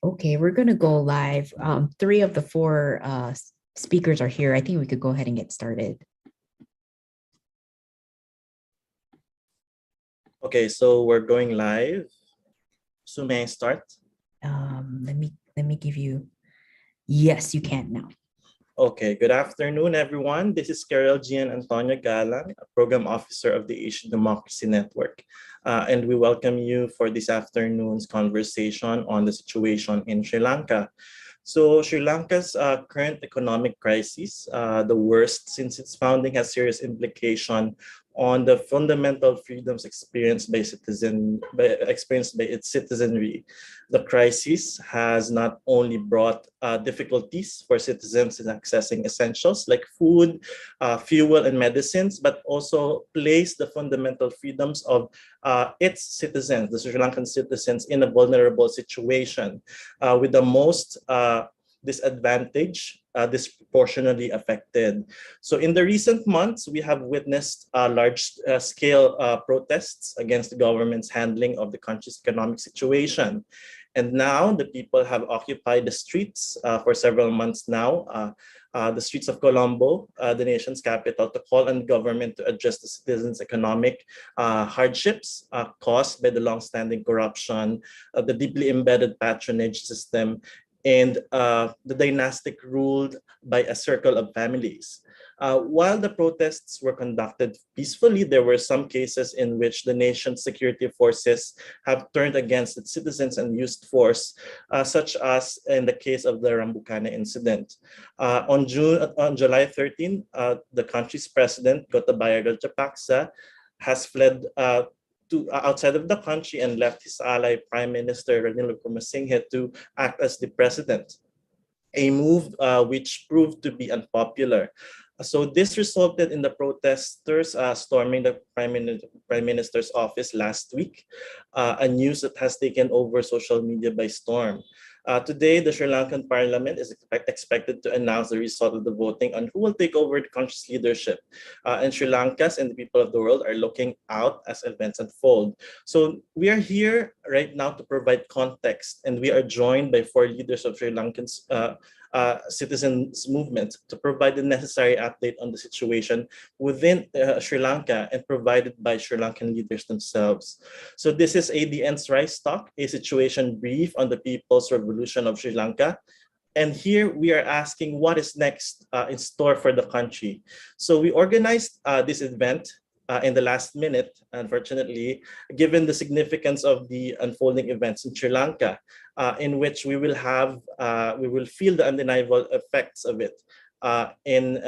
Okay, we're going to go live. Three of the four speakers are here. I think we could go ahead and get started. Okay, so we're going live. So may I start? Let me give you. Yes, you can now. Okay, good afternoon, everyone. This is Carol Gian Antonio Galang, a program officer of the Asian Democracy Network. And we welcome you for this afternoon's conversation on the situation in Sri Lanka. So Sri Lanka's current economic crisis, the worst since its founding, has serious implication on the fundamental freedoms experienced by its citizenry. The crisis has not only brought difficulties for citizens in accessing essentials like food, fuel, and medicines, but also placed the fundamental freedoms of its citizens, the Sri Lankan citizens, in a vulnerable situation, with the most disadvantaged, disproportionately affected. So in the recent months, we have witnessed large-scale protests against the government's handling of the country's economic situation. And now the people have occupied the streets for several months now, the streets of Colombo, the nation's capital, to call on the government to address the citizens' economic hardships caused by the long-standing corruption, the deeply embedded patronage system, and the dynastic ruled by a circle of families. While the protests were conducted peacefully, there were some cases in which the nation's security forces have turned against its citizens and used force, such as in the case of the Rambucana incident. On July 13, the country's president, Gotabaya Rajapaksa, has fled outside of the country and left his ally, Prime Minister Ranil Wickremesinghe, to act as the president, a move which proved to be unpopular. So this resulted in the protesters storming the Prime Minister's office last week, a news that has taken over social media by storm. Today, the Sri Lankan parliament is expected to announce the result of the voting on who will take over the country's leadership. And Sri Lankas and the people of the world are looking out as events unfold. So we are here right now to provide context, and we are joined by four leaders of Sri Lankan's citizens movement to provide the necessary update on the situation within Sri Lanka and provided by Sri Lankan leaders themselves. So this is ADN's RISETalk, a situation brief on the People's Revolution of Sri Lanka. And here we are asking what is next in store for the country. So we organized this event in the last minute, unfortunately, given the significance of the unfolding events in Sri Lanka, in which we will feel the undeniable effects of it in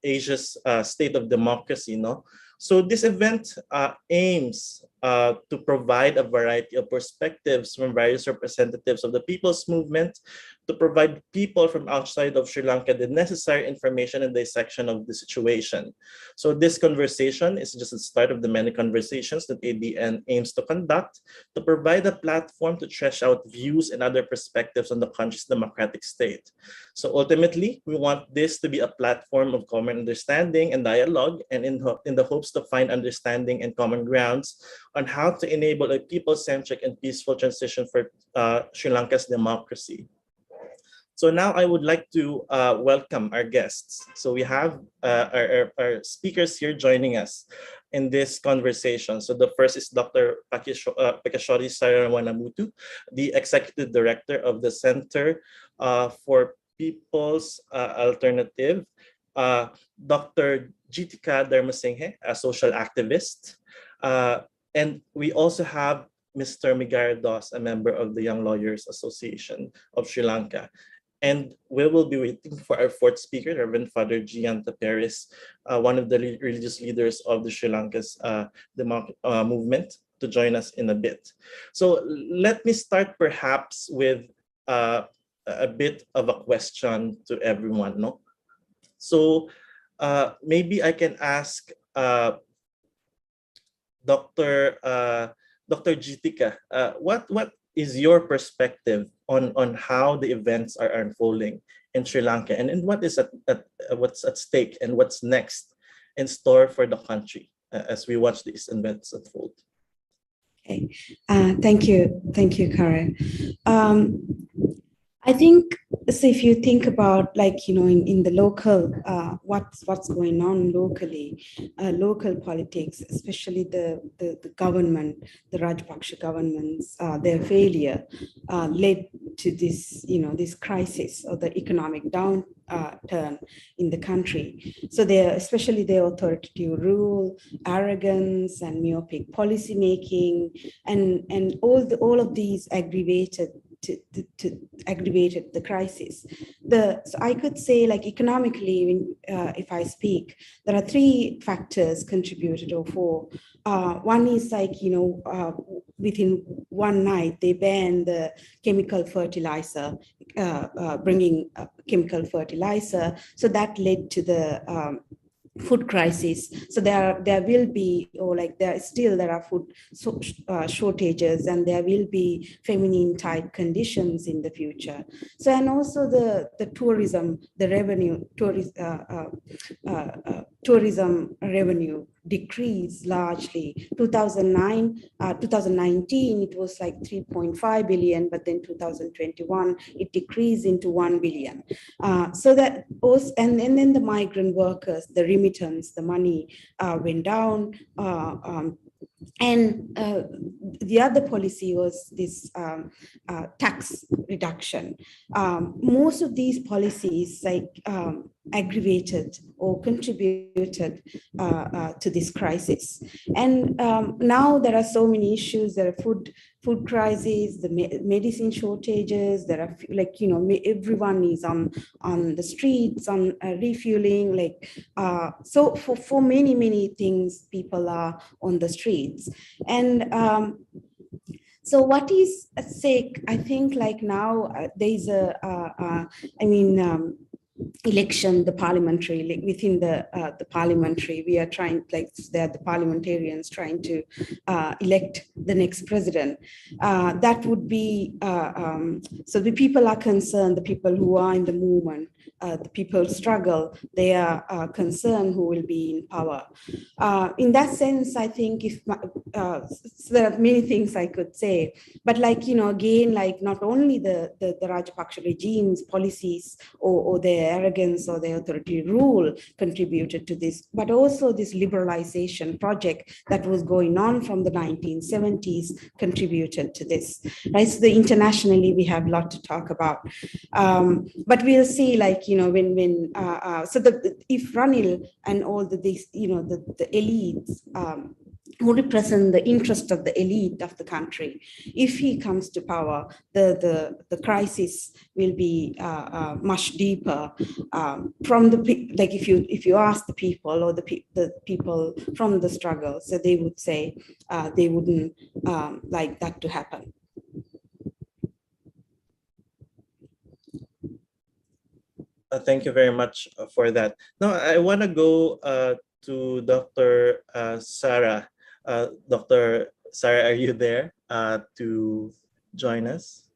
Asia's state of democracy. No? So this event aims to provide a variety of perspectives from various representatives of the people's movement, to provide people from outside of Sri Lanka the necessary information and dissection of the situation. So this conversation is just the start of the many conversations that ADN aims to conduct to provide a platform to thresh out views and other perspectives on the country's democratic state. So ultimately, we want this to be a platform of common understanding and dialogue, and in the hopes to find understanding and common grounds on how to enable a people-centric and peaceful transition for Sri Lanka's democracy. So now I would like to welcome our guests. So we have our speakers here joining us in this conversation. So the first is Dr. Pakashori Sarawanamutu, the Executive Director of the Center for People's Alternative, Dr. Jitika Dharmasinghe, a social activist, and we also have Mr. Migara Das, a member of the Young Lawyers Association of Sri Lanka. And we will be waiting for our fourth speaker, Reverend Father Gianta Perez, one of the religious leaders of the Sri Lanka's movement, to join us in a bit. So let me start perhaps with a bit of a question to everyone. No? So maybe I can ask Dr. Jitika, what is your perspective on how the events are unfolding in Sri Lanka, and what is what's at stake and what's next in store for the country as we watch these events unfold? Okay. Thank you, Karen. I think so. If you think about, like, in the local, what's going on locally, local politics, especially the government, the Rajapaksa governments, their failure led to this, this crisis or the economic downturn in the country. So especially their authoritarian rule, arrogance, and myopic policy making, and all of these aggravated the crisis. So I could say, like, economically, if I speak, there are three factors contributed or four. One is, like, within one night they banned the chemical fertilizer, bringing chemical fertilizer. So that led to the food crisis. So there will be, or like there are food shortages, and there will be feminine type conditions in the future. So, and also the tourism, the revenue, tourism revenue decreased largely. 2019 it was like 3.5 billion, but then 2021 it decreased into 1 billion. So that also, and then the migrant workers, the remittance, the money went down. And the other policy was this tax reduction. Most of these policies, like, aggravated or contributed to this crisis. And now there are so many issues. There are food crises, the medicine shortages. There are, like, everyone is on the streets, on refueling, like, so for many things, people are on the streets. And so what is at stake? I think, like, now there is election, the parliamentary, like, within the parliamentary, we are trying, like, there are the parliamentarians trying to elect the next president. That would be, so the people are concerned, the people who are in the movement, the people struggle, they are concerned who will be in power. In that sense, I think so there are many things I could say, but, like, again, like, not only the Rajapaksa regime's policies or their arrogance or their authoritarian rule contributed to this, but also this liberalization project that was going on from the 1970s contributed to this, right? So internationally, we have a lot to talk about. But we'll see, like, when if Ranil and all the elites, who represent the interest of the elite of the country, if he comes to power, the crisis will be much deeper. From the, like, if you ask the people, or the people from the struggle, so they would say they wouldn't like that to happen. Thank you very much for that. Now, I want to go to Dr. Sarah. Dr. Sarah, are you there to join us?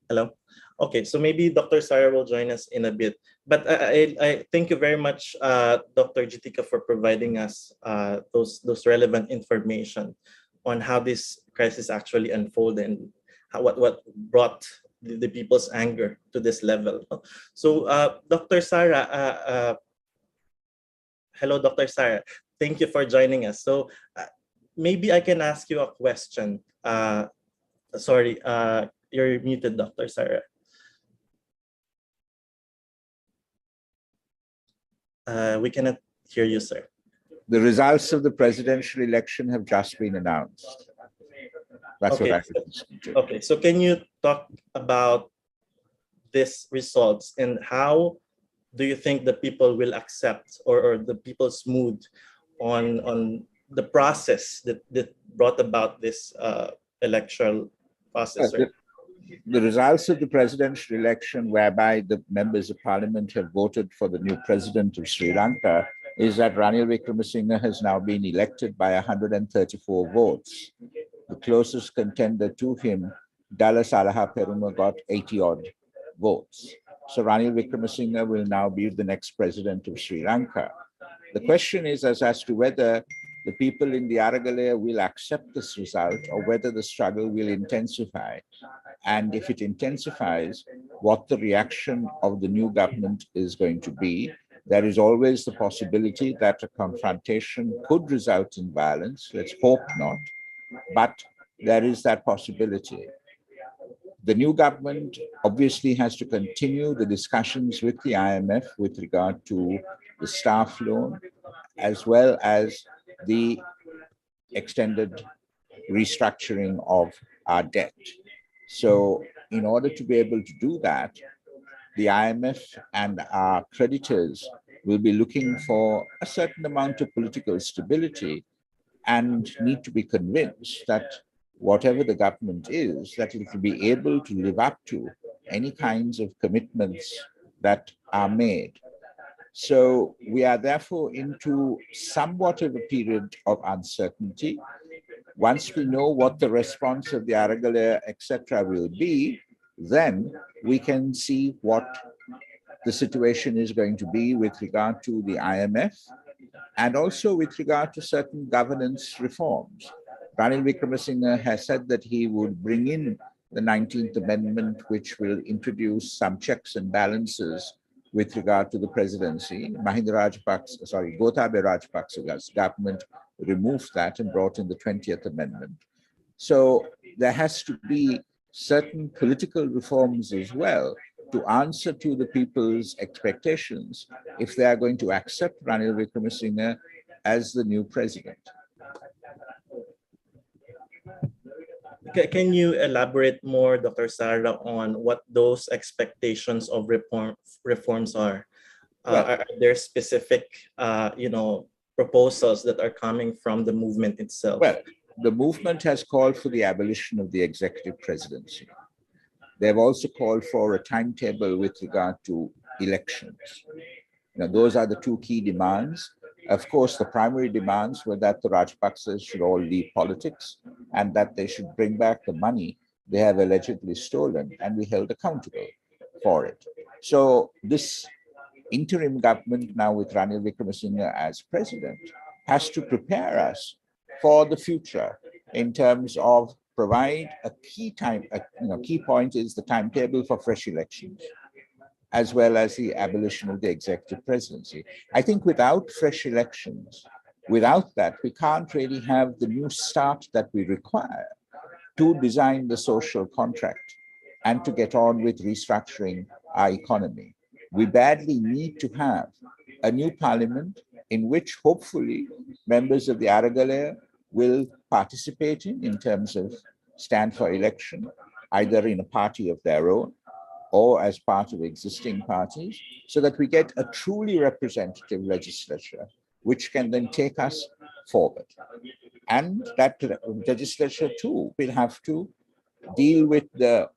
Hello? Okay, so maybe Dr. Sarah will join us in a bit. But I thank you very much, Dr. Jitika, for providing us those relevant information on how this crisis actually unfolded and what brought the people's anger to this level. So, Dr. Sarah, hello, Dr. Sarah. Thank you for joining us. So, maybe I can ask you a question. Sorry, you're muted, Dr. Sarah. We cannot hear you, sir. The results of the presidential election have just been announced. That's okay. what I listened to. Okay, so can you talk about these results and how do you think the people will accept or the people's mood on the process that brought about this electoral process? The results of the presidential election, whereby the members of parliament have voted for the new president of Sri Lanka, is that Ranil Wickremesinghe has now been elected by 134 votes. The closest contender to him, Dalla Salaha Peruma, got 80-odd votes. So Ranil Wickremesinghe will now be the next president of Sri Lanka. The question is as to whether the people in the Aragalaya will accept this result or whether the struggle will intensify. And if it intensifies, what the reaction of the new government is going to be. There is always the possibility that a confrontation could result in violence. Let's hope not, but there is that possibility. The new government obviously has to continue the discussions with the IMF with regard to the staff loan, as well as the extended restructuring of our debt. So in order to be able to do that, the IMF and our creditors will be looking for a certain amount of political stability and need to be convinced that whatever the government is, that it will be able to live up to any kinds of commitments that are made. So we are therefore into somewhat of a period of uncertainty. Once we know what the response of the Aragalaya, etc., will be, then we can see what the situation is going to be with regard to the IMF and also with regard to certain governance reforms. Ranil Wickremesinghe has said that he would bring in the 19th Amendment, which will introduce some checks and balances with regard to the presidency. Gotabaya Rajapaksa's government removed that and brought in the 20th Amendment. So there has to be certain political reforms as well to answer to the people's expectations if they are going to accept Ranil Wickremesinghe as the new president. Can you elaborate more, Dr. Sara, on what those expectations of reforms are? Are there specific, proposals that are coming from the movement itself? Well, the movement has called for the abolition of the executive presidency. They've also called for a timetable with regard to elections. Those are the two key demands. Of course, the primary demands were that the Rajapaksas should all leave politics and that they should bring back the money they have allegedly stolen and be held accountable for it. So this interim government now with Ranil Wickremesinghe as president has to prepare us for the future in terms of provide a key point is the timetable for fresh elections, as well as the abolition of the executive presidency. I think without fresh elections, without that, we can't really have the new start that we require to design the social contract and to get on with restructuring our economy. We badly need to have a new parliament in which hopefully members of the Aragalaya will participate in terms of stand for election, either in a party of their own or as part of existing parties, so that we get a truly representative legislature, which can then take us forward. And that legislature too will have to deal with the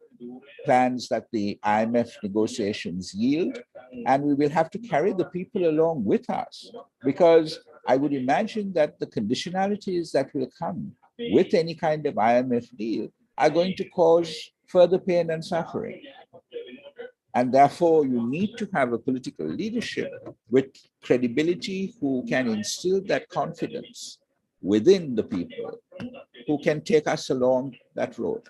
plans that the IMF negotiations yield, and we will have to carry the people along with us, because I would imagine that the conditionalities that will come with any kind of IMF deal are going to cause further pain and suffering. And therefore, you need to have a political leadership with credibility who can instill that confidence within the people, who can take us along that road.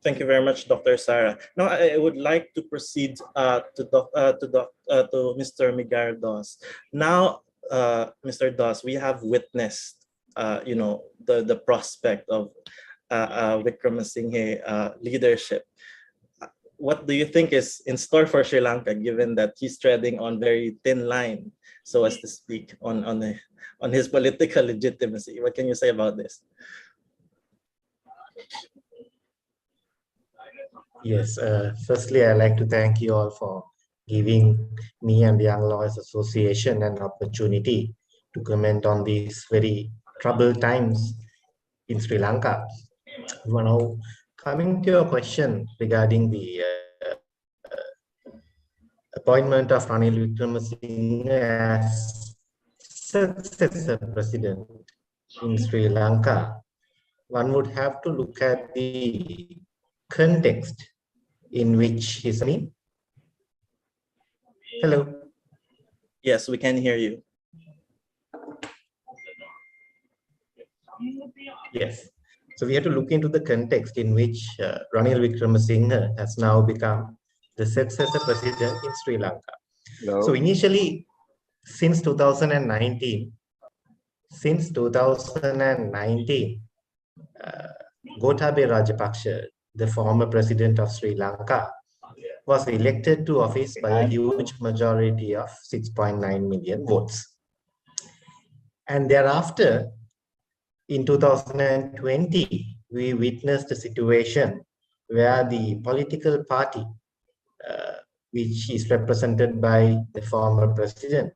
Thank you very much, Dr. Sara. Now, I would like to proceed to Mr. Migar Dos. Now, Mr. Dos, we have witnessed, the prospect of Wickremesinghe leadership. What do you think is in store for Sri Lanka, given that he's treading on very thin line, so as to speak, on his political legitimacy? What can you say about this? Yes, firstly, I'd like to thank you all for giving me and the Young Lawyers Association an opportunity to comment on these very troubled times in Sri Lanka. Now, coming to your question regarding the appointment of Ranil Wickremesinghe as successor president in Sri Lanka, one would have to look at the context in which he's in. Hello. Yes, we can hear you. Yes. So we have to look into the context in which Ranil Wickremesinghe has now become the successor president in Sri Lanka. Hello. So initially, since 2019, Gotabaya Rajapaksa, the former president of Sri Lanka, was elected to office by a huge majority of 6.9 million votes. And thereafter, in 2020, we witnessed a situation where the political party, which is represented by the former president,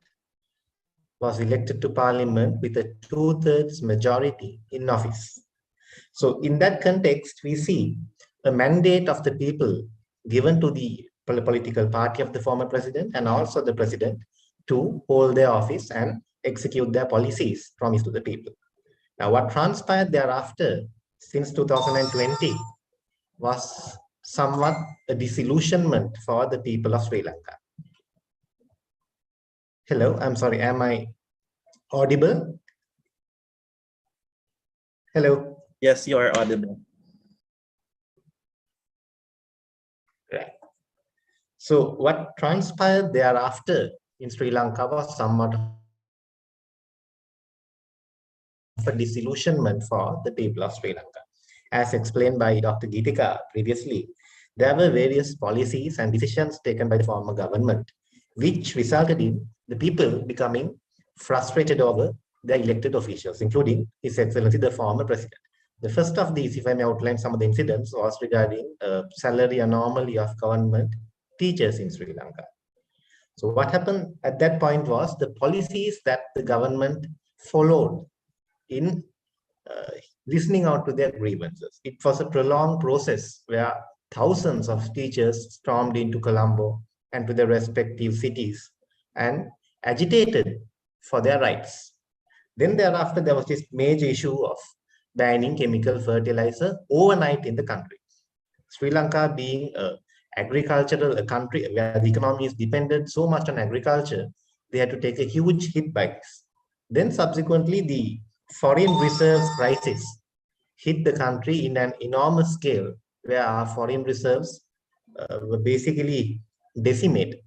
was elected to parliament with a 2/3 majority in office. So in that context, we see a mandate of the people given to the political party of the former president and also the president to hold their office and execute their policies promised to the people. Now, what transpired thereafter since 2020 was somewhat a disillusionment for the people of Sri Lanka. Hello, I'm sorry, am I audible? Hello. Yes, you are audible. Right. So what transpired thereafter in Sri Lanka was somewhat of a disillusionment for the people of Sri Lanka. As explained by Dr. Geetika previously, there were various policies and decisions taken by the former government, which resulted in the people becoming frustrated over their elected officials, including His Excellency, the former president. The first of these, if I may outline some of the incidents, was regarding salary anomaly of government teachers in Sri Lanka. So what happened at that point was the policies that the government followed in listening out to their grievances. It was a prolonged process where thousands of teachers stormed into Colombo and to their respective cities and agitated for their rights. Then thereafter, there was this major issue of banning chemical fertilizer overnight in the country. Sri Lanka being an agricultural country where the economy is dependent so much on agriculture, they had to take a huge hit by this. Then subsequently, the foreign reserves crisis hit the country in an enormous scale, where our foreign reserves were basically decimated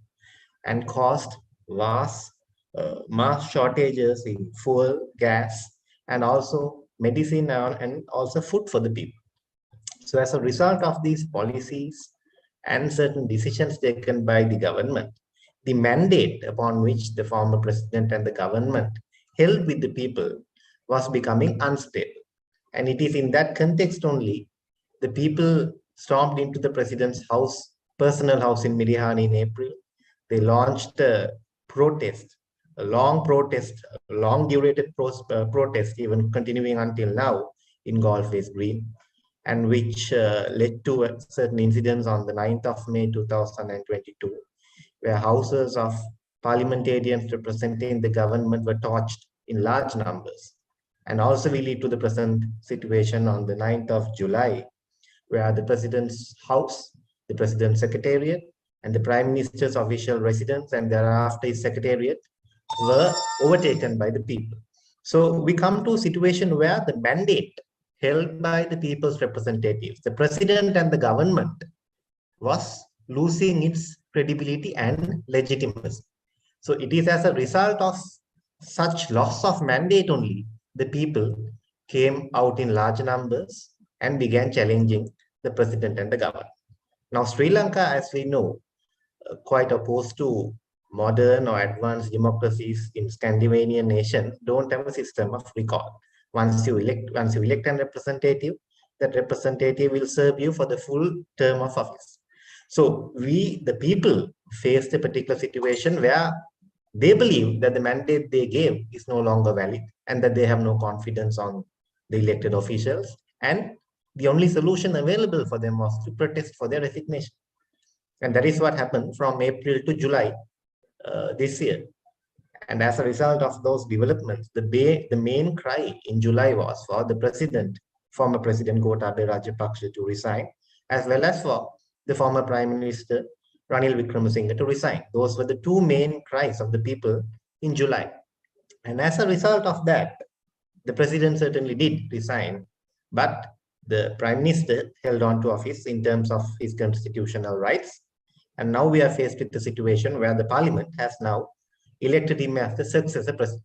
and caused vast mass shortages in fuel, gas, and also medicine and also food for the people. So as a result of these policies and certain decisions taken by the government, the mandate upon which the former president and the government held with the people was becoming unstable. And it is in that context only the people stormed into the president's house, personal house in Mirihani in April. They launched a protest, a long protest, a long durated protest, even continuing until now in Galways Green, and which led to certain incidents on the 9th of May 2022, where houses of parliamentarians representing the government were torched in large numbers. And also we lead to the present situation on the 9th of July, where the president's house, the president's secretariat, and the prime minister's official residence, and thereafter his secretariat, were overtaken by the people. So we come to a situation where the mandate held by the people's representatives, the president and the government, was losing its credibility and legitimacy. So it is as a result of such loss of mandate only the people came out in large numbers and began challenging the president and the government. Now, Sri Lanka, as we know, quite opposed to modern or advanced democracies in Scandinavian nations, don't have a system of recall. Once you elect a representative, that representative will serve you for the full term of office. So we, the people, faced a particular situation where they believe that the mandate they gave is no longer valid and that they have no confidence on the elected officials. And the only solution available for them was to protest for their resignation. And that is what happened from April to July this year. And as a result of those developments, the main cry in July was for the president, former President Gotabaya Rajapaksa, to resign, as well as for the former Prime Minister Ranil Wickremesinghe to resign. Those were the two main cries of the people in July. And as a result of that, the president certainly did resign, but the prime minister held on to office in terms of his constitutional rights. And now we are faced with the situation where the parliament has now elected him as the successor president.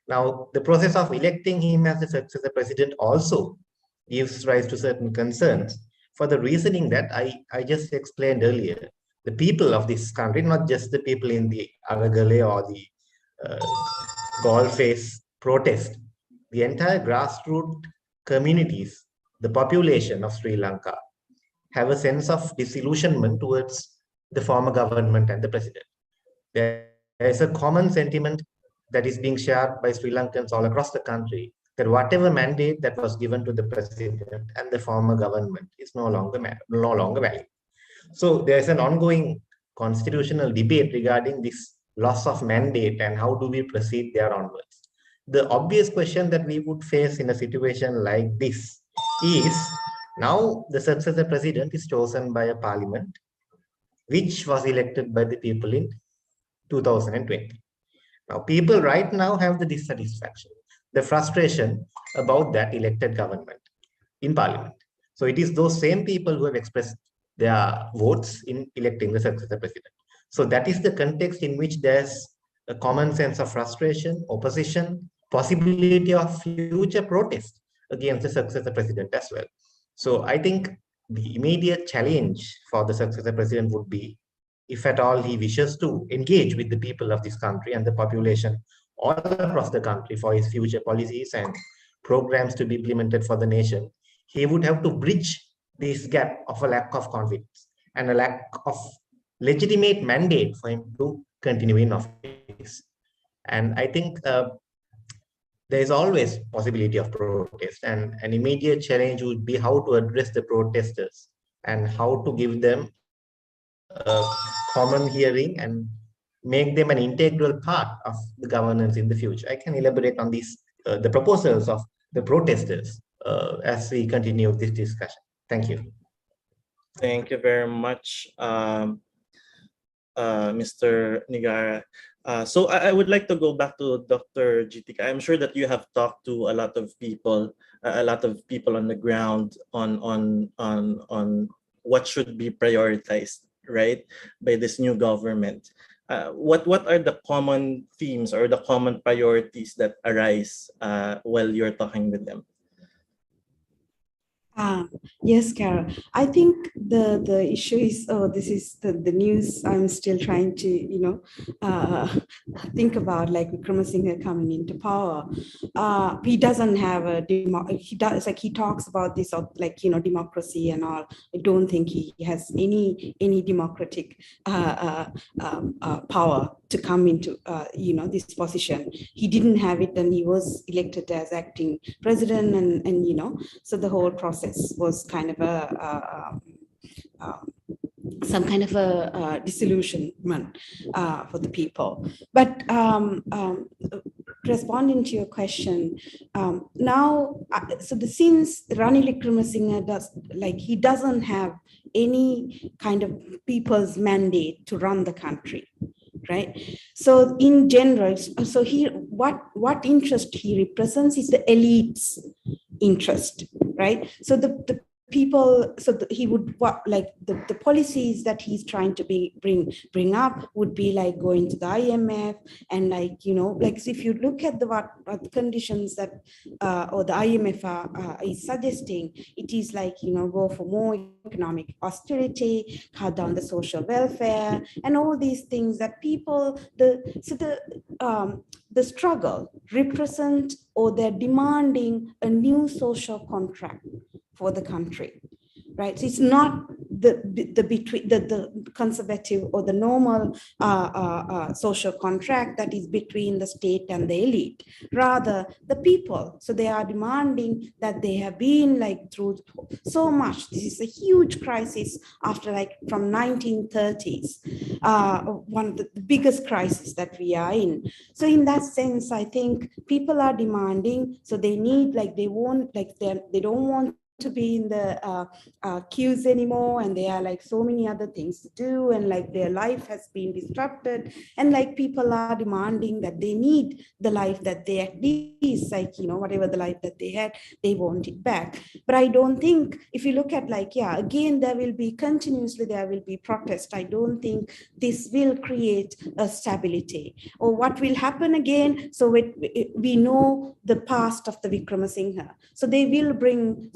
Now, the process of electing him as the successor president also gives rise to certain concerns for the reasoning that I just explained earlier. The people of this country, not just the people in the Aragale or the Gall-face protest, the entire grassroots communities, the population of Sri Lanka, have a sense of disillusionment towards the former government and the president. There is a common sentiment that is being shared by Sri Lankans all across the country that whatever mandate that was given to the president and the former government is no longer valid. So there is an ongoing constitutional debate regarding this loss of mandate and how do we proceed there onwards. The obvious question that we would face in a situation like this is, now the successor president is chosen by a parliament which was elected by the people in 2020. Now, people right now have the dissatisfaction, the frustration about that elected government in parliament. So it is those same people who have expressed their votes in electing the successor president. So that is the context in which there's a common sense of frustration, opposition, possibility of future protest against the successor president as well. So I think the immediate challenge for the successor president would be, if at all he wishes to engage with the people of this country and the population all across the country for his future policies and programs to be implemented for the nation, he would have to bridge this gap of a lack of confidence and a lack of legitimate mandate for him to continue in office. And I think there is always possibility of protest, and an immediate challenge would be how to address the protesters and how to give them a common hearing and make them an integral part of the governance in the future. I can elaborate on these, the proposals of the protesters as we continue this discussion. Thank you. Thank you very much, Mr. Nigara. So I would like to go back to Dr. Jitika. I'm sure that you have talked to a lot of people on the ground on what should be prioritized, right, by this new government. What are the common themes or the common priorities that arise while you're talking with them? Yes, Carol. I think the issue is, this is the news I'm still trying to, think about, like Wickremesinghe coming into power. He doesn't have a he talks about this of democracy and all. I don't think he has any democratic power to come into this position. He didn't have it, and he was elected as acting president, and so the whole process was kind of some kind of a disillusionment for the people. But responding to your question, now, since Ranil Wickremesinghe he doesn't have any kind of people's mandate to run the country, right? So in general, so what interest he represents is the elite's interest, right? So the people, he would the policies that he's trying to bring up would be like going to the IMF and if you look at what the conditions that or the IMF is suggesting, it is go for more economic austerity, cut down the social welfare, and all these things that people the struggle represent, or they're demanding a new social contract for the country, right? So it's not the conservative or the normal social contract that is between the state and the elite, rather the people. So they are demanding that they have been through so much. This is a huge crisis after from 1930s, one of the biggest crises that we are in. So in that sense, I think people are demanding, so they need, they don't want to be in the queues anymore, and there are like so many other things to do, and like their life has been disrupted, and like people are demanding that they need the life that they at least, like, you know, whatever the life that they had, they want it back. But I don't think, if you look at like, yeah, again, there will be continuously, there will be protest. I don't think this will create a stability. Or what will happen again, so we know the past of the Vikramasinghe. So they will bring,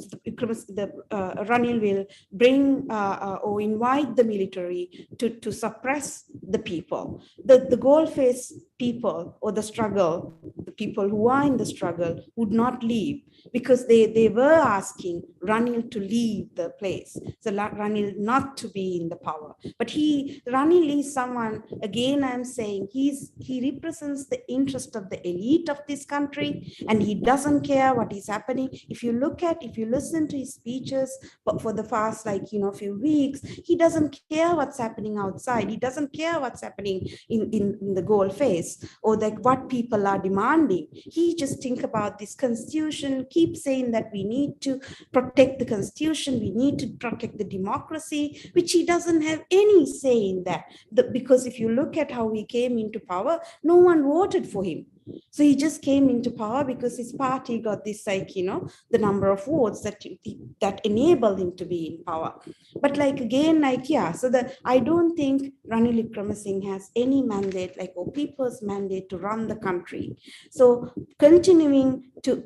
Ranil will bring or invite the military to suppress the people. The goal face people, or the struggle, the people who are in the struggle would not leave, because they were asking Ranil to leave the place. So Ranil not to be in the power. But Ranil is someone, again, I'm saying, he represents the interest of the elite of this country, and he doesn't care what is happening. If you listen to his speeches for the past, like, you know, few weeks, he doesn't care what's happening outside. He doesn't care what's happening in the goal face, or like what people are demanding. He just think about this constitution, keep saying that we need to protect the constitution, we need to protect the democracy, which he doesn't have any say in that. Because if you look at how he came into power, no one voted for him. So he just came into power because his party got this, like, you know, the number of votes that enabled him to be in power. But like, again, like, yeah, so that I don't think Ranil Wickremesinghe has any mandate, like, or people's mandate to run the country. So continuing to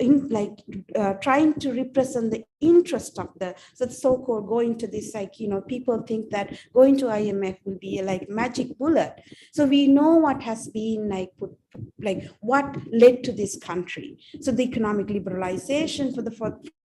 trying to represent the interest of the so-called going to this, like, you know, people think that going to IMF will be a like magic bullet. So we know what has been like what led to this country. So the economic liberalization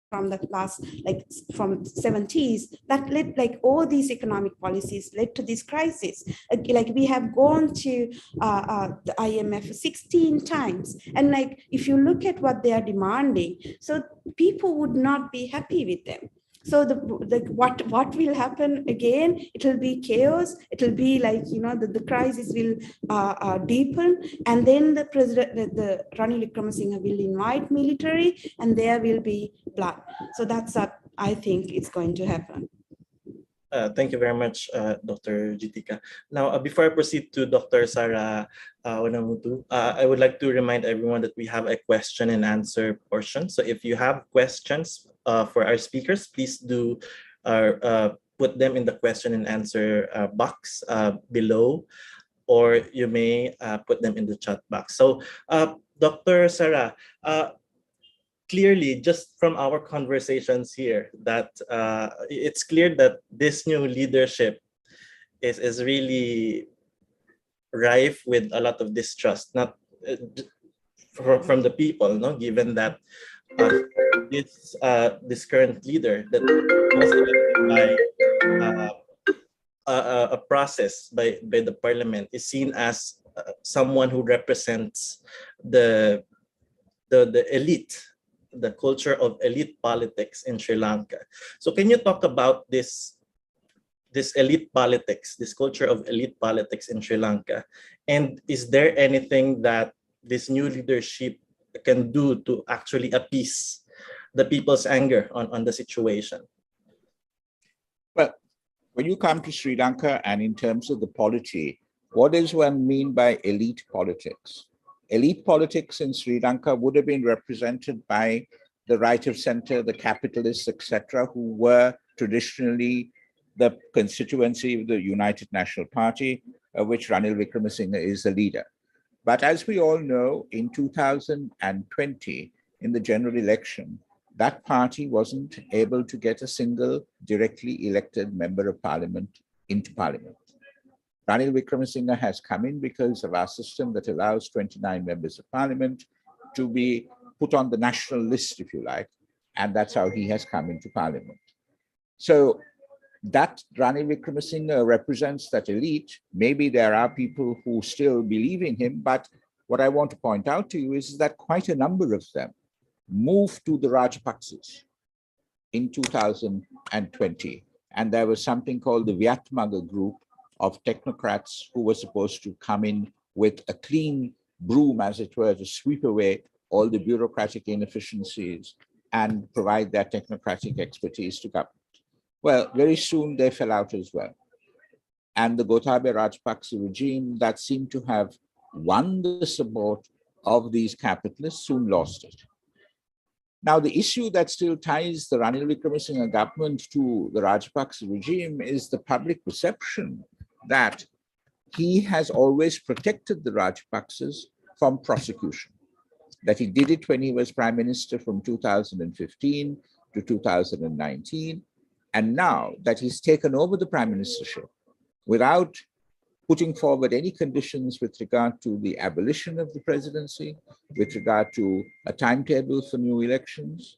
from the last, like, from 70s, that led, like, all these economic policies led to this crisis. Like, we have gone to the IMF 16 times, and like, if you look at what they are demanding, so people would not be happy with them. So what will happen again? It will be chaos. It will be like, you know, the crisis will deepen, and then the president, the Ranil Wickremesinghe, will invite military, and there will be blood. So that's what I think is going to happen. Thank you very much, Dr. Jitika. Now, before I proceed to Dr. Sarah Wanamutu, I would like to remind everyone that we have a question and answer portion. So if you have questions for our speakers, please do put them in the question and answer box below, or you may put them in the chat box. So Dr. Sarah, clearly, just from our conversations here, that it's clear that this new leadership is really rife with a lot of distrust, not from the people, no, given that this current leader that was elected by a process by the parliament is seen as someone who represents the elite, the culture of elite politics in Sri Lanka. So can you talk about this elite politics, this culture of elite politics in Sri Lanka? And is there anything that this new leadership can do to actually appease the people's anger on the situation? Well, when you come to Sri Lanka, and in terms of the polity, what does one mean by elite politics? Elite politics in Sri Lanka would have been represented by the right of center, the capitalists, etc., who were traditionally the constituency of the United National Party, of which Ranil Wickremesinghe is the leader. But as we all know, in 2020, in the general election, that party wasn't able to get a single directly elected member of parliament into parliament. Ranil Wickremesinghe has come in because of our system that allows 29 members of parliament to be put on the national list, if you like, and that's how he has come into parliament. So that Ranil Wickremesinghe represents that elite. Maybe there are people who still believe in him, but what I want to point out to you is that quite a number of them moved to the Rajapaksas in 2020, and there was something called the Vyatmaga group of technocrats who were supposed to come in with a clean broom, as it were, to sweep away all the bureaucratic inefficiencies and provide their technocratic expertise to government. Well, very soon they fell out as well. And the Gotabaya Rajapaksa regime that seemed to have won the support of these capitalists soon lost it. Now, the issue that still ties the Ranil Wickremesinghe government to the Rajapaksa regime is the public perception that he has always protected the Rajapaksas from prosecution, that he did it when he was prime minister from 2015 to 2019. And now that he's taken over the prime ministership without putting forward any conditions with regard to the abolition of the presidency, with regard to a timetable for new elections,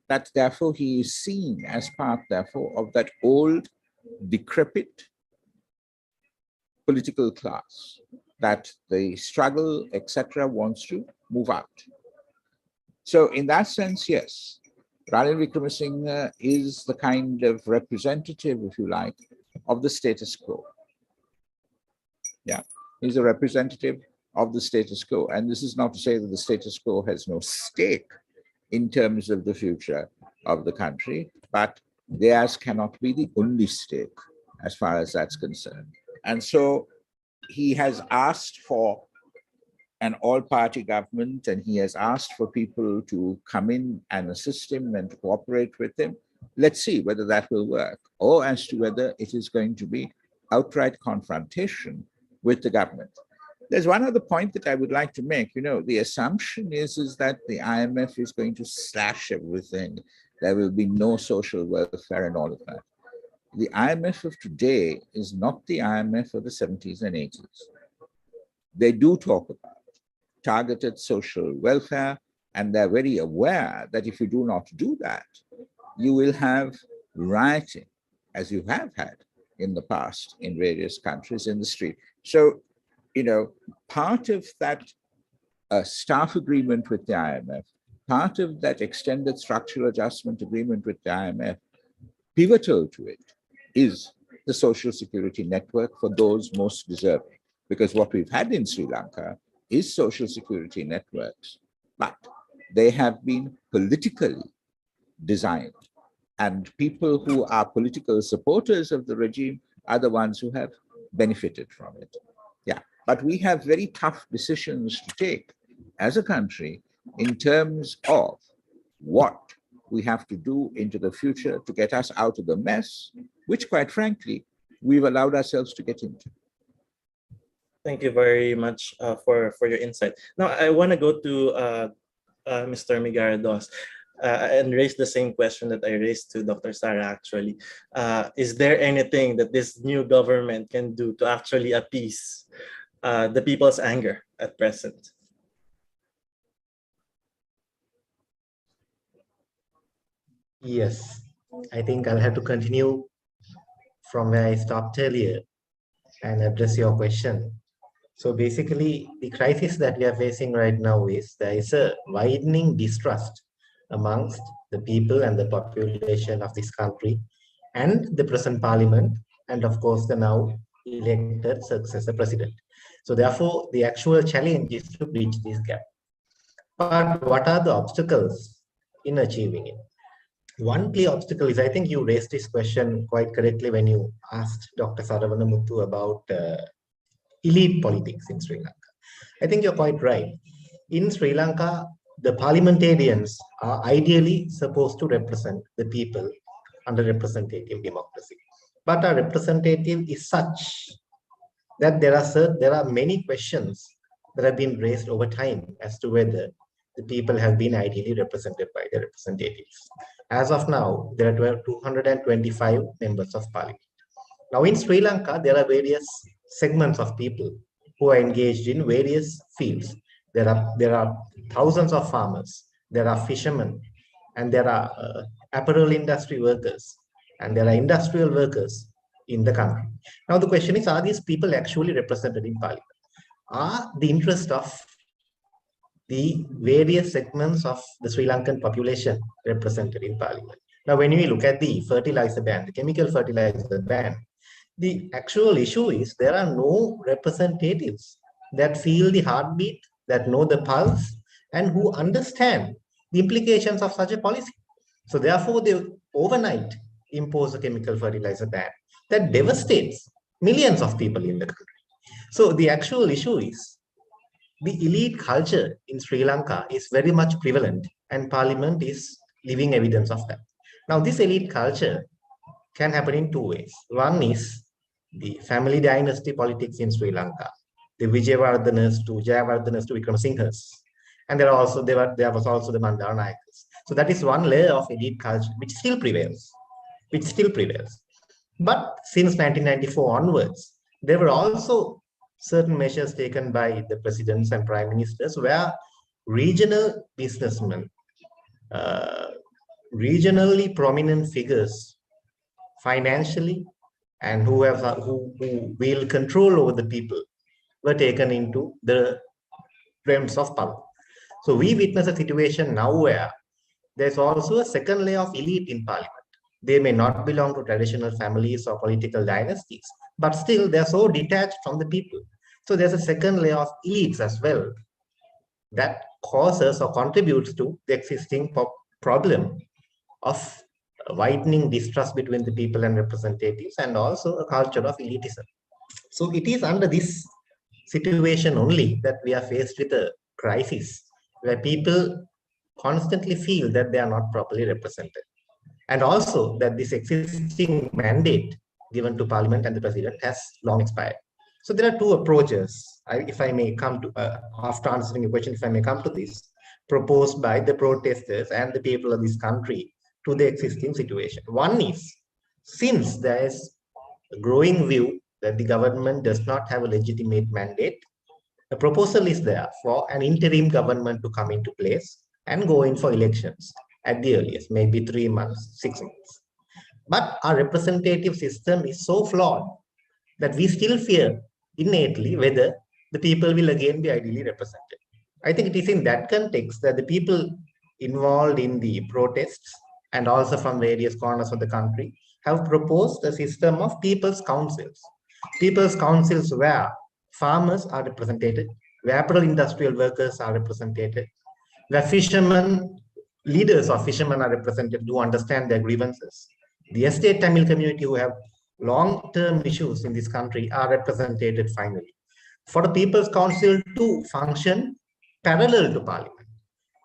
that therefore he is seen as part, therefore, of that old, decrepit political class that the struggle, etc., wants to move out. So in that sense, yes, Ranil Wickremesinghe is the kind of representative, if you like, of the status quo. Yeah, he's a representative of the status quo. And this is not to say that the status quo has no stake in terms of the future of the country, but theirs cannot be the only stake as far as that's concerned. And so he has asked for an all-party government, and he has asked for people to come in and assist him and cooperate with him. Let's see whether that will work, or as to whether it is going to be outright confrontation with the government. There's one other point that I would like to make. You know, the assumption is that the IMF is going to slash everything. There will be no social welfare and all of that. The IMF of today is not the IMF of the 70s and 80s. They do talk about targeted social welfare, and they're very aware that if you do not do that, you will have rioting, as you have had in the past in various countries in the street. So, you know, part of that staff agreement with the IMF, part of that extended structural adjustment agreement with the IMF, pivotal to it is the social security network for those most deserving. Because what we've had in Sri Lanka is social security networks, but they have been politically designed. And people who are political supporters of the regime are the ones who have benefited from it. Yeah, but we have very tough decisions to take as a country in terms of what we have to do into the future to get us out of the mess, which quite frankly, we've allowed ourselves to get into. Thank you very much for your insight. Now, I want to go to Mr. Migarados and raise the same question that I raised to Dr. Sara actually. Is there anything that this new government can do to actually appease the people's anger at present? Yes, I think I'll have to continue from where I stopped earlier and address your question. So basically, the crisis that we are facing right now is there is a widening distrust amongst the people and the population of this country and the present parliament, and of course the now elected successor president. So therefore, the actual challenge is to bridge this gap. But what are the obstacles in achieving it? One clear obstacle is, I think you raised this question quite correctly when you asked Dr. Saravanamuthu about elite politics in Sri Lanka. I think you're quite right. In Sri Lanka, the parliamentarians are ideally supposed to represent the people under representative democracy. But our representative is such that there are many questions that have been raised over time as to whether the people have been ideally represented by their representatives. As of now, there are 225 members of parliament. Now in Sri Lanka, there are various segments of people who are engaged in various fields. There are thousands of farmers, there are fishermen, and there are apparel industry workers, and there are industrial workers in the country. Now the question is, are these people actually represented in parliament? Are the interests of the various segments of the Sri Lankan population represented in parliament? Now when we look at the fertilizer ban, the chemical fertilizer ban, the actual issue is there are no representatives that feel the heartbeat, that know the pulse, and who understand the implications of such a policy. So therefore, they overnight impose a chemical fertilizer ban that devastates millions of people in the country. So the actual issue is the elite culture in Sri Lanka is very much prevalent, and parliament is living evidence of that. Now, this elite culture can happen in two ways. One is the family dynasty politics in Sri Lanka, the Vijayawardhanas to Vikramasinghas, and there was also the Bandaranayakas. So that is one layer of elite culture which still prevails, But since 1994 onwards, there were also certain measures taken by the presidents and prime ministers where regional businessmen, regionally prominent figures financially and who wield control over the people were taken into the realms of power. So we witness a situation now where there's also a second layer of elite in parliament. They may not belong to traditional families or political dynasties, but still they're so detached from the people. So there's a second layer of elites as well that causes or contributes to the existing problem of widening distrust between the people and representatives, and also a culture of elitism. So it is under this situation only that we are faced with a crisis where people constantly feel that they are not properly represented. And also that this existing mandate given to Parliament and the President has long expired. So there are two approaches, if I may come to, after answering your question, if I may come to this, proposed by the protesters and the people of this country to the existing situation. One is, since there is a growing view that the government does not have a legitimate mandate, a proposal is there for an interim government to come into place and go in for elections at the earliest, maybe 3 months, 6 months. But our representative system is so flawed that we still fear innately whether the people will again be ideally represented. I think it is in that context that the people involved in the protests and also from various corners of the country have proposed a system of people's councils. People's councils where farmers are represented, where apparel industrial workers are represented, where fishermen, leaders of fishermen are represented to understand their grievances. The estate Tamil community who have long-term issues in this country are represented finally. For the People's Council to function parallel to Parliament,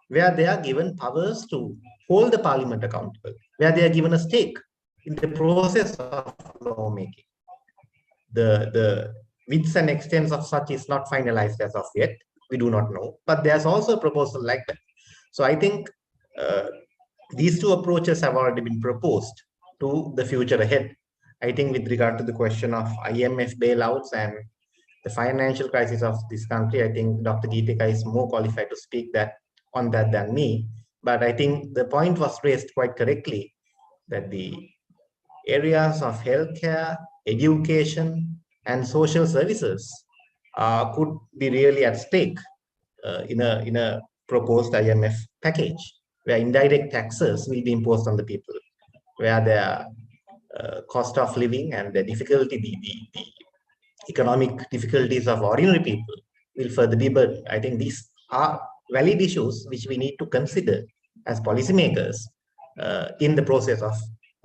where they are given powers to hold the Parliament accountable, where they are given a stake in the process of lawmaking. The widths and extents of such is not finalized as of yet. We do not know, but there's also a proposal like that. So I think these two approaches have already been proposed to the future ahead. I think with regard to the question of IMF bailouts and the financial crisis of this country, I think Dr. Geetika is more qualified to speak on that than me. But I think the point was raised quite correctly that the areas of healthcare, education, and social services could be really at stake in a proposed IMF package, where indirect taxes will be imposed on the people, where their cost of living and the difficulty, the economic difficulties of ordinary people will further be burdened. I think these are valid issues which we need to consider as policymakers in the process of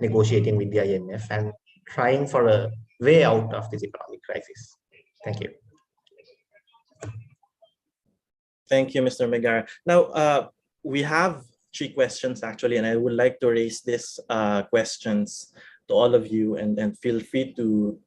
negotiating with the IMF and trying for a way out of this economic crisis. Thank you. Thank you, Mr. Megara. Now, we have 3 questions actually, and I would like to raise these questions to all of you, and feel free to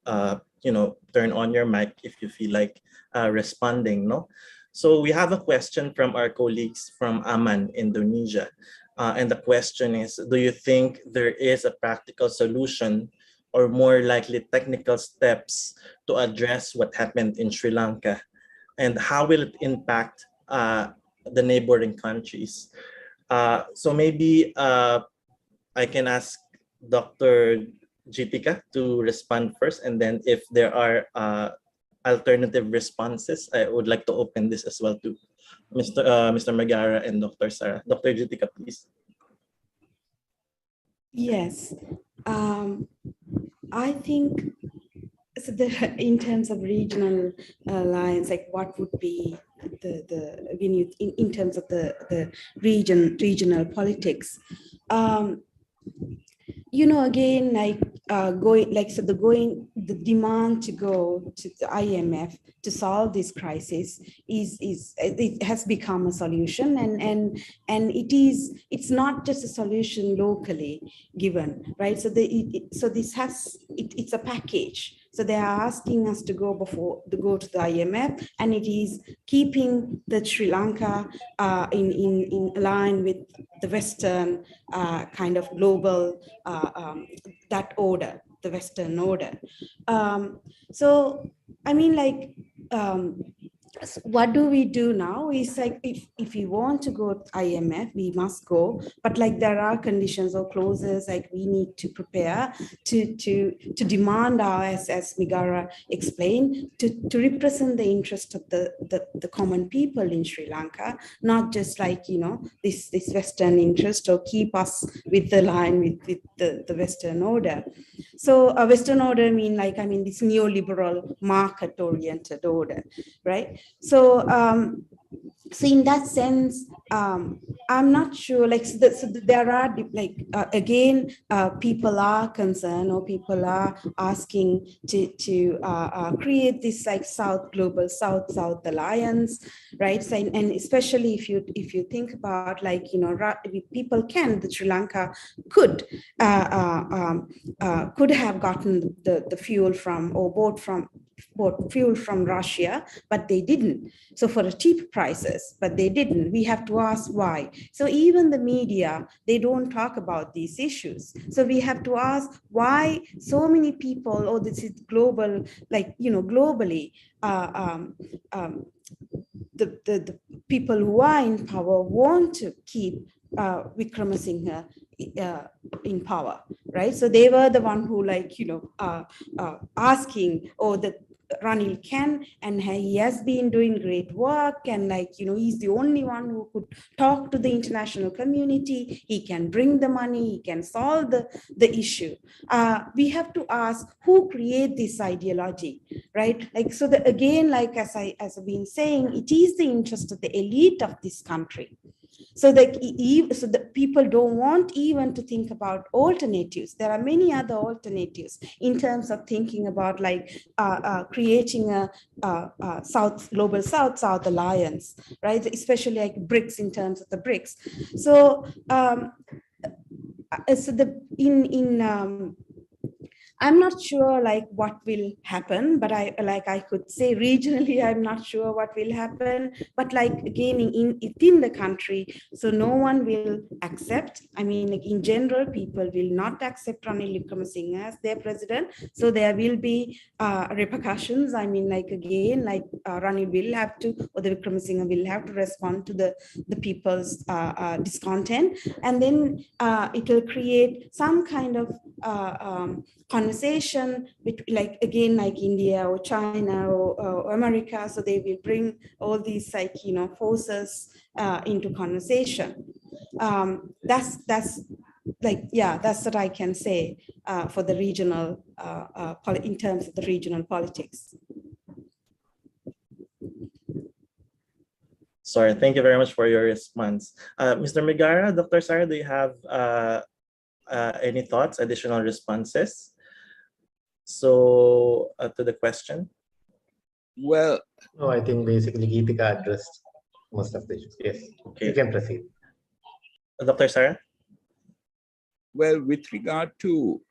turn on your mic if you feel like responding. No, so we have a question from our colleagues from Aman, Indonesia, and the question is: do you think there is a practical solution, or more likely technical steps, to address what happened in Sri Lanka, and how will it impact the neighboring countries? So maybe I can ask Dr. Geetika to respond first, and then if there are alternative responses, I would like to open this as well to Mr. Megara and Dr. Sarah. Dr. Geetika, please. Yes, I think so in terms of regional alliance, like what would be the when you in terms of the regional politics, again, like the demand to go to the IMF to solve this crisis it has become a solution, and it's not just a solution locally given, right? So it's a package. So they are asking us to go to the IMF, and it is keeping the Sri Lanka in line with the Western kind of global that order, the Western order. So I mean, like, what do we do now is like, if we want to go to IMF, we must go, but like there are conditions or clauses like we need to prepare to demand our, as Migara explained, to represent the interest of the common people in Sri Lanka, not just like this Western interest, or keep us with the line with the Western order. So a Western order this neoliberal market-oriented order, right? So so in that sense, I'm not sure, like, so there are again, people are concerned, or people are asking to create this like global South Alliance, right? So, and especially if you think about, like, the Sri Lanka could have gotten the fuel from, or bought fuel from Russia, but they didn't. So for a cheap prices, but they didn't. We have to ask why. So even the media, they don't talk about these issues. So we have to ask why so many people, or this is global, like, globally, the people who are in power want to keep Wickremesinghe in power, right? So they were the one who, like, asking, or the Ranil can, and he has been doing great work, and, like, he's the only one who could talk to the international community. He can bring the money, he can solve the issue. We have to ask who create this ideology, right? Like, so that again, like, as I've been saying, it is the interest of the elite of this country. So the people don't want even to think about alternatives. There are many other alternatives in terms of thinking about, like, creating a global South alliance, right? Especially like BRICS, in terms of the BRICS. So I'm not sure, like, what will happen, but I could say regionally, I'm not sure what will happen, but, like, again, within the country, so no one will accept. I mean, like, in general, people will not accept Ranil Wickremesinghe as their president. So there will be repercussions. I mean, like, again, like, Ranil will have to, or the Wickremesinghe will have to respond to the people's discontent, and then it will create some kind of conversation between, like, again, like India or China or America. So they will bring all these, like, forces into conversation. That's like, yeah, that's what I can say for the regional, in terms of the regional politics. Sorry, thank you very much for your response. Mr. Migara, Dr. Sarah, do you have any thoughts, additional responses? So to the question? Well, No, I think basically Geetika addressed most of the issues. Yes, okay. You can proceed. Dr. Sarah? Well, with regard to,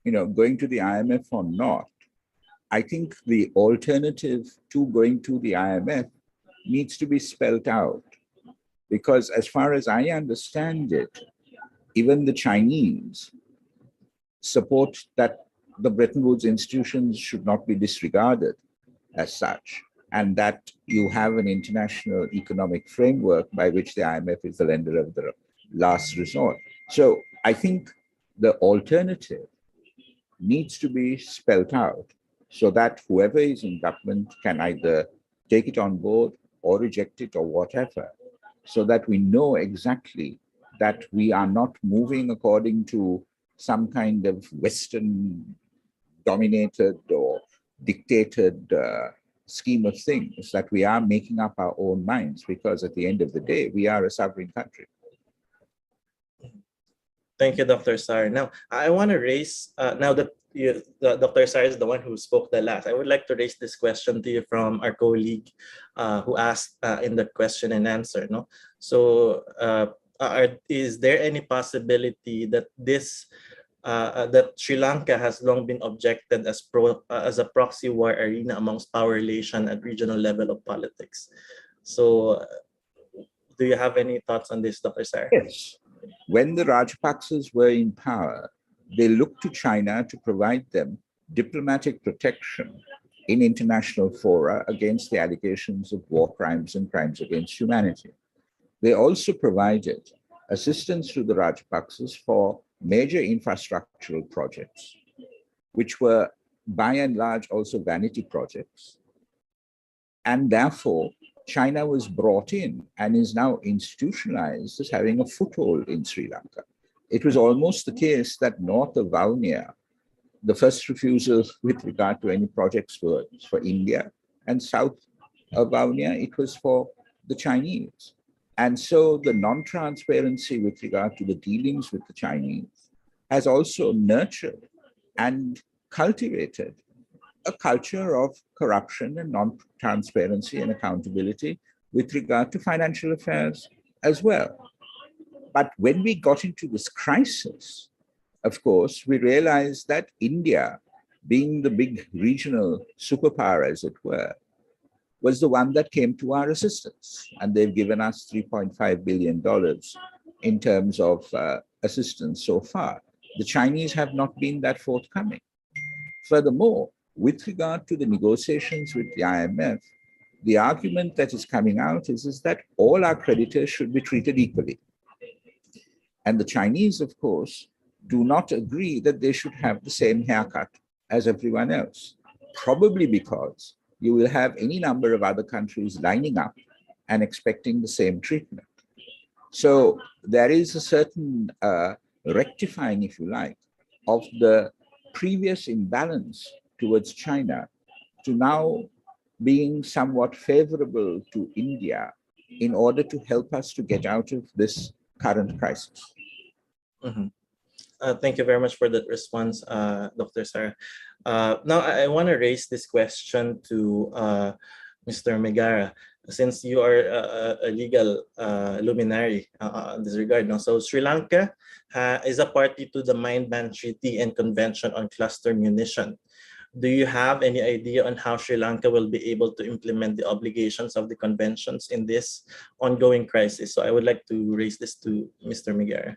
going to the IMF or not, I think the alternative to going to the IMF needs to be spelled out. Because as far as I understand it, even the Chinese support that the Bretton Woods institutions should not be disregarded as such, and that you have an international economic framework by which the IMF is the lender of the last resort. So I think the alternative needs to be spelled out so that whoever is in government can either take it on board or reject it or whatever, so that we know exactly that we are not moving according to some kind of Western dominated or dictated scheme of things, that we are making up our own minds, because at the end of the day, we are a sovereign country. Thank you, Dr. Sar. Now, I want to raise, now that Dr. Sar is the one who spoke the last, I would like to raise this question to you from our colleague who asked in the question and answer. No? So, is there any possibility that that Sri Lanka has long been objected as a proxy war arena amongst power relation at regional level of politics? So, do you have any thoughts on this, Dr. Sar? Yes. When the Rajapaksas were in power, they looked to China to provide them diplomatic protection in international fora against the allegations of war crimes and crimes against humanity. They also provided assistance to the Rajapaksas for major infrastructural projects, which were by and large also vanity projects. And therefore, China was brought in and is now institutionalized as having a foothold in Sri Lanka. It was almost the case that north of Valmia, the first refusal with regard to any projects was for India, and south of Valmia, it was for the Chinese. And so the non-transparency with regard to the dealings with the Chinese has also nurtured and cultivated a culture of corruption and non-transparency and accountability with regard to financial affairs as well. But when we got into this crisis, of course, we realized that India, being the big regional superpower, as it were, was the one that came to our assistance. And they've given us $3.5 billion in terms of assistance so far. The Chinese have not been that forthcoming. Furthermore, with regard to the negotiations with the IMF, the argument that is coming out is that all our creditors should be treated equally. And the Chinese, of course, do not agree that they should have the same haircut as everyone else, probably because you will have any number of other countries lining up and expecting the same treatment. So there is a certain rectifying, if you like, of the previous imbalance towards China to now being somewhat favorable to India in order to help us to get out of this current crisis. Mm-hmm. Thank you very much for that response, Dr. Sar. Now, I want to raise this question to Mr. Megara, since you are a legal luminary in this regard. No? So Sri Lanka is a party to the Mine Ban Treaty and Convention on Cluster Munition. Do you have any idea on how Sri Lanka will be able to implement the obligations of the conventions in this ongoing crisis? So I would like to raise this to Mr. Megara.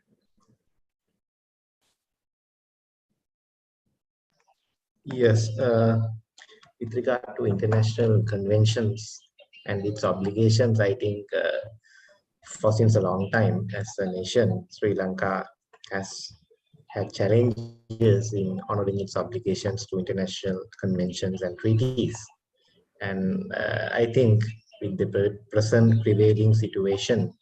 Yes, with regard to international conventions and its obligations, I think for since a long time as a nation, Sri Lanka has had challenges in honoring its obligations to international conventions and treaties. And I think with the present prevailing situation,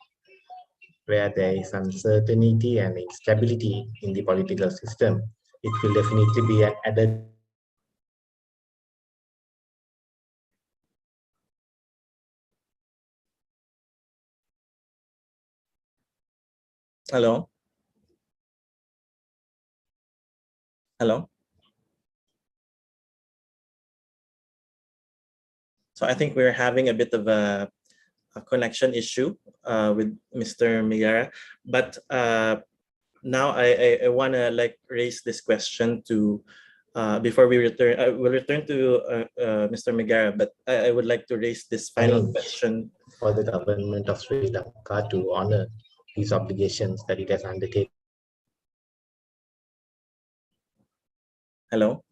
where there is uncertainty and instability in the political system, it will definitely be an added. Hello? Hello? So I think we're having a bit of a connection issue with Mr. Megara, but now I want to raise this question to before we return. I will return to Mr. Megara, but I would like to raise this final question for the government of Sri Lanka to honor these obligations that it has undertaken. Hello?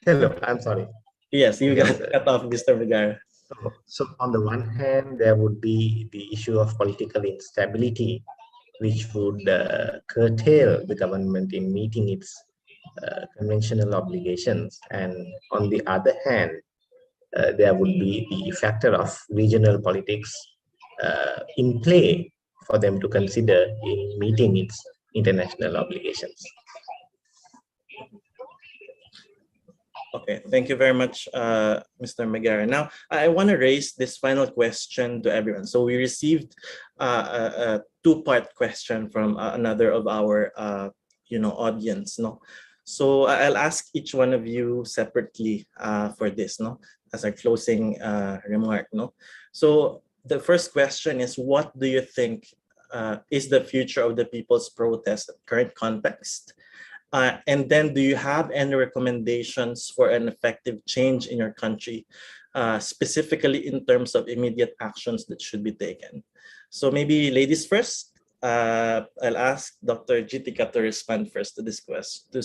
Hello, I'm sorry. Yes, you got cut off, Mr. Megara. So on the one hand, there would be the issue of political instability, which would curtail the government in meeting its conventional obligations. And on the other hand, there would be the factor of regional politics in play for them to consider in meeting its international obligations. Okay, thank you very much, Mr. Megara. Now, I want to raise this final question to everyone. So we received a two-part question from another of our, audience. No, so I'll ask each one of you separately for this. No, as a closing remark. No, so the first question is, what do you think is the future of the people's protest current context? And then, do you have any recommendations for an effective change in your country, specifically in terms of immediate actions that should be taken? So maybe ladies first. I'll ask Dr. Jitika to respond first to this question,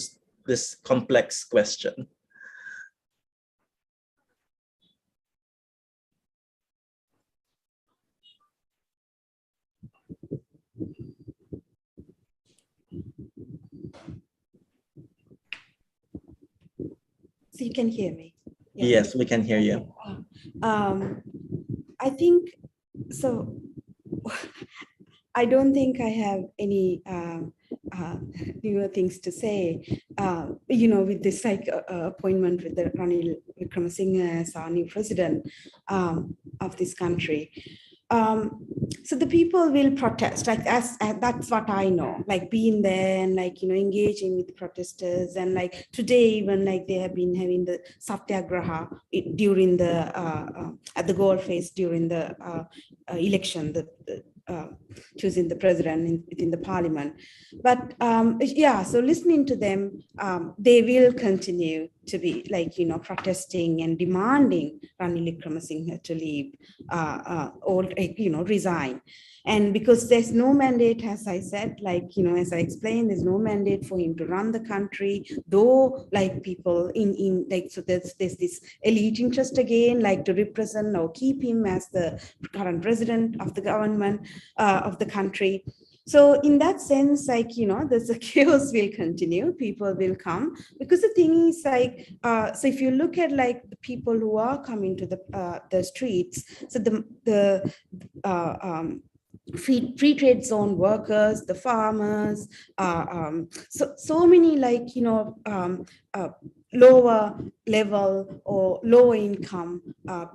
this complex question. So you can hear me? Yes, we can hear you. I think so. I don't think I have any newer things to say. With this appointment with the Ranil Wickremesinghe as our new president of this country. So the people will protest, like as that's what I know, like being there and engaging with protesters, and today even they have been having the satyagraha during the at the goal face during the election, choosing the president within the parliament. But so listening to them, they will continue to be protesting and demanding Ranil Wickremesinghe to leave or resign. And because there's no mandate, as I said, as I explained, there's no mandate for him to run the country, though people so there's this elite interest again, to represent or keep him as the current president of the government of the country. So in that sense, the chaos will continue, people will come, because the thing is so if you look at the people who are coming to the streets, so the free trade zone workers, the farmers, so many lower level or lower income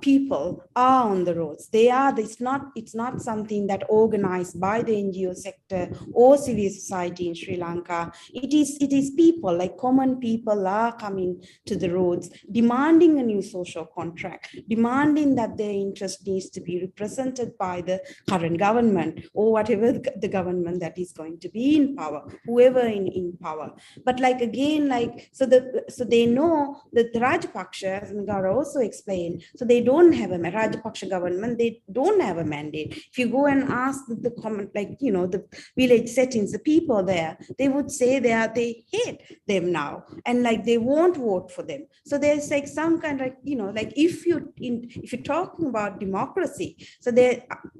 people are on the roads. It's not something that organized by the NGO sector or civil society in Sri Lanka. It is people, common people are coming to the roads, demanding a new social contract, demanding that their interest needs to be represented by the current government or whatever the government that is going to be in power, whoever in power. But so they know that the Rajapaksa, as Megara also explained, so they don't have a Rajapaksa government, they don't have a mandate. If you go and ask the common, the village settings, the people there, they would say they hate them now, and they won't vote for them. So there's some kind of, if you're talking about democracy, so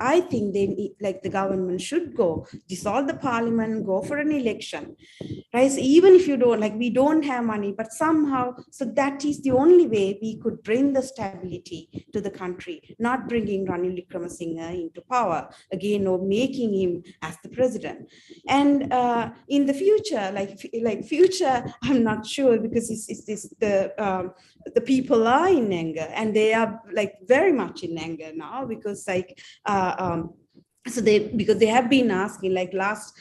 I think the government should go dissolve the parliament, go for an election, right? So even if you don't, we don't have money, but somehow, so that is the only way we could bring the stability to the country, not bringing Ranil Wickremesinghe into power again or making him as the president. And in the future, future, I'm not sure, because the people are in anger, and they are very much in anger now, because because they have been asking last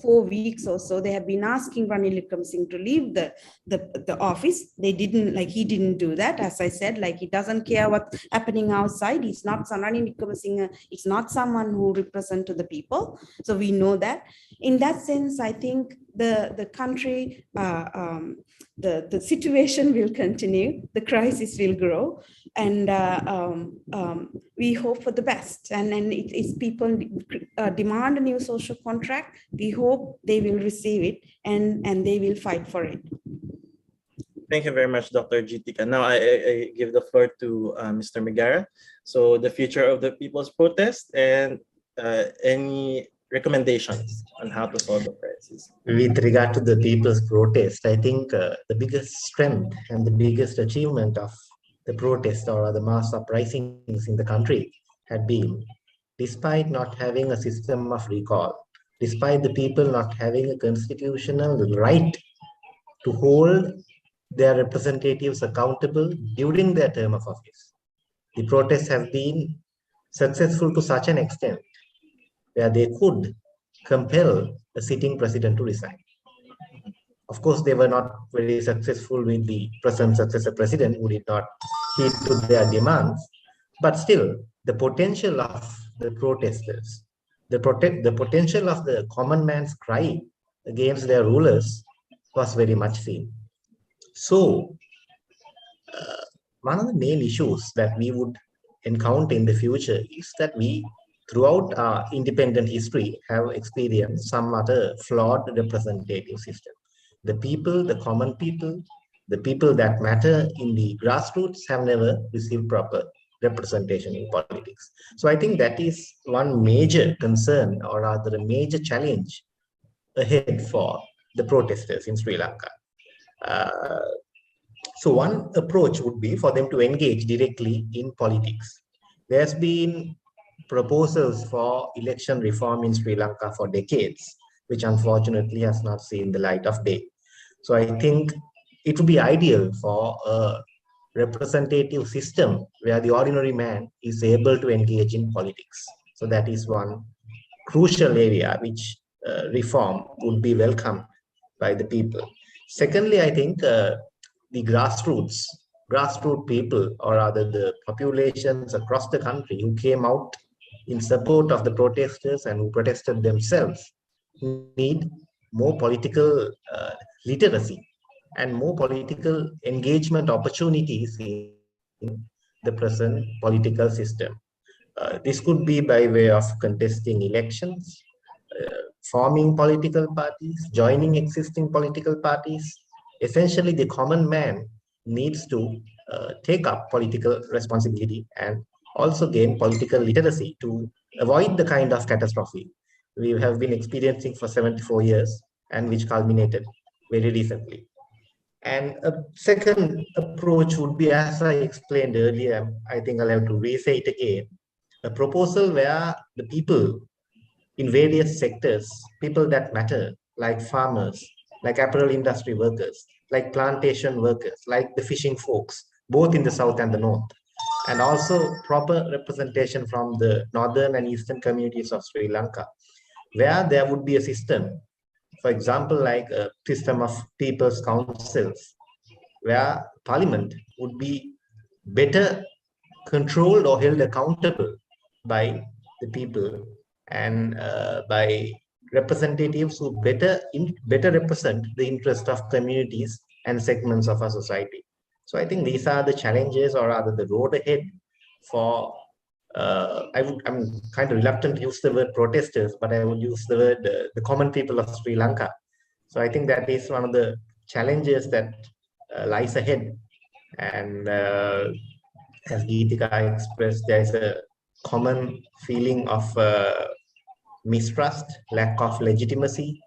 4 weeks or so, they have been asking Ranil Wickremesinghe to leave the office. They didn't, he didn't do that. As I said, he doesn't care what's happening outside. He's not Ranil Wickremesinghe. It's not someone who represents the people. So we know that. In that sense, I think the country, the situation will continue. The crisis will grow, and we hope for the best. And if people demand a new social contract, we hope they will receive it, and they will fight for it. Thank you very much, Dr. Jitika. Now I give the floor to Mr. Megara. So the future of the people's protest, and any recommendations on how to solve the crisis. With regard to the people's protest, I think the biggest strength and the biggest achievement of the protest or the mass uprisings in the country had been, despite not having a system of recall, despite the people not having a constitutional right to hold their representatives accountable during their term of office. The protests have been successful to such an extent where they could compel a sitting president to resign. Of course, they were not very successful with the present successor president who did not heed to their demands, but still the potential of the protesters, the potential of the common man's cry against their rulers was very much seen. So, one of the main issues that we would encounter in the future is that we, throughout our independent history, have experienced some other flawed representative system. The people, the common people, the people that matter in the grassroots have never received proper representation in politics. So I think that is one major concern, or rather a major challenge ahead for the protesters in Sri Lanka. So one approach would be for them to engage directly in politics. There's been proposals for election reform in Sri Lanka for decades, which unfortunately has not seen the light of day. So I think it would be ideal for a representative system where the ordinary man is able to engage in politics. So that is one crucial area which reform would be welcomed by the people. Secondly, I think the grassroots people, or rather the populations across the country who came out in support of the protesters and who protested themselves, need more political literacy and more political engagement opportunities in the present political system. This could be by way of contesting elections, forming political parties, joining existing political parties. Essentially, the common man needs to take up political responsibility and also gain political literacy to avoid the kind of catastrophe we have been experiencing for 74 years and which culminated very recently. And a second approach would be, as I explained earlier, I think I'll have to re-say it again, a proposal where the people in various sectors, people that matter, like farmers, like apparel industry workers, like plantation workers, like the fishing folks, both in the south and the north, and also proper representation from the northern and eastern communities of Sri Lanka, where there would be a system, for example, like a system of people's councils, where parliament would be better controlled or held accountable by the people and by representatives who better represent the interest of communities and segments of our society. So I think these are the challenges, or rather the road ahead for I'm kind of reluctant to use the word protesters, but I would use the word the common people of Sri Lanka. So I think that is one of the challenges that lies ahead. And as Geetika expressed, there's a common feeling of mistrust, lack of legitimacy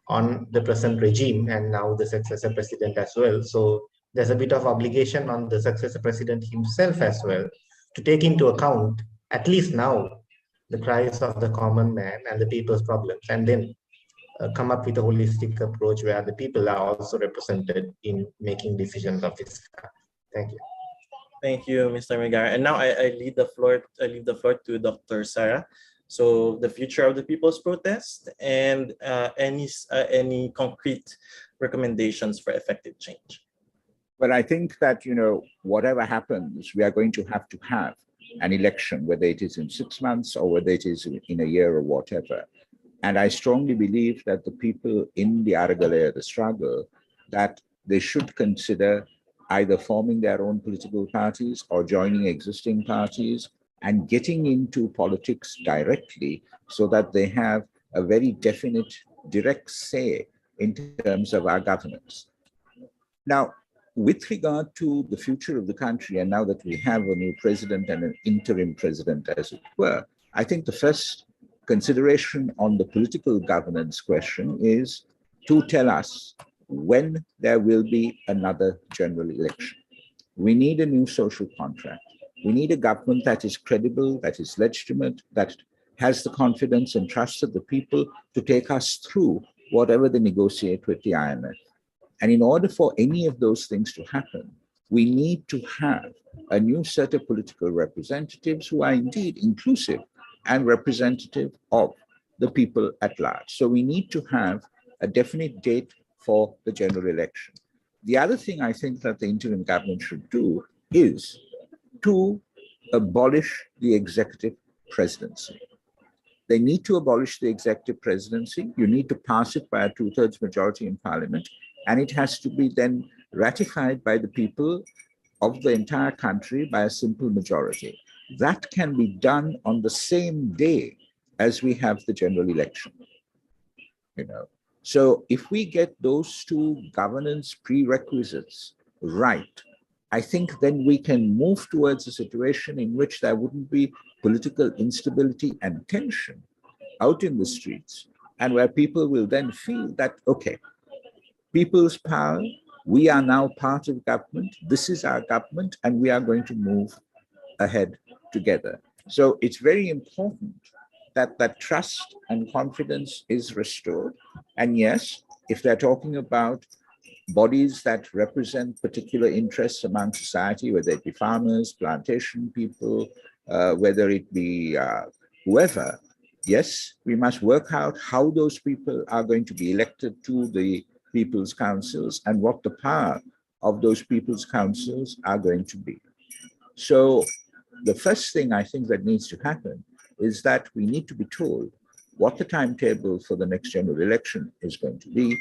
on the present regime and now the successor president as well. So there's a bit of obligation on the successor president himself as well to take into account, at least now, the cries of the common man and the people's problems, and then come up with a holistic approach where the people are also represented in making decisions of this kind. Thank you. Thank you, Mr. Megara. And now I leave the floor to Dr. Sarah. So the future of the people's protest and any concrete recommendations for effective change. But I think that, whatever happens, we are going to have an election, whether it is in 6 months or whether it is in a year or whatever. And I strongly believe that the people in the Aragalaya, the struggle, that they should consider either forming their own political parties or joining existing parties and getting into politics directly so that they have a very definite, direct say in terms of our governance. Now, with regard to the future of the country, and now that we have a new president and an interim president, as it were, I think the first consideration on the political governance question is to tell us when there will be another general election. We need a new social contract. We need a government that is credible, that is legitimate, that has the confidence and trust of the people to take us through whatever they negotiate with the IMF. And in order for any of those things to happen, we need to have a new set of political representatives who are indeed inclusive and representative of the people at large. So we need to have a definite date for the general election. The other thing I think that the interim government should do is to abolish the executive presidency. They need to abolish the executive presidency. You need to pass it by a 2/3 majority in parliament, and it has to be then ratified by the people of the entire country by a simple majority. That can be done on the same day as we have the general election. So if we get those two governance prerequisites right, I think then we can move towards a situation in which there wouldn't be political instability and tension out in the streets, and where people will then feel that, okay, people's power, we are now part of government, this is our government, and we are going to move ahead together. So it's very important that that trust and confidence is restored. And yes, if they're talking about bodies that represent particular interests among society, whether it be farmers, plantation people, whether it be whoever, yes, we must work out how those people are going to be elected to the people's councils and what the power of those people's councils are going to be. So the first thing I think that needs to happen is that we need to be told what the timetable for the next general election is going to be,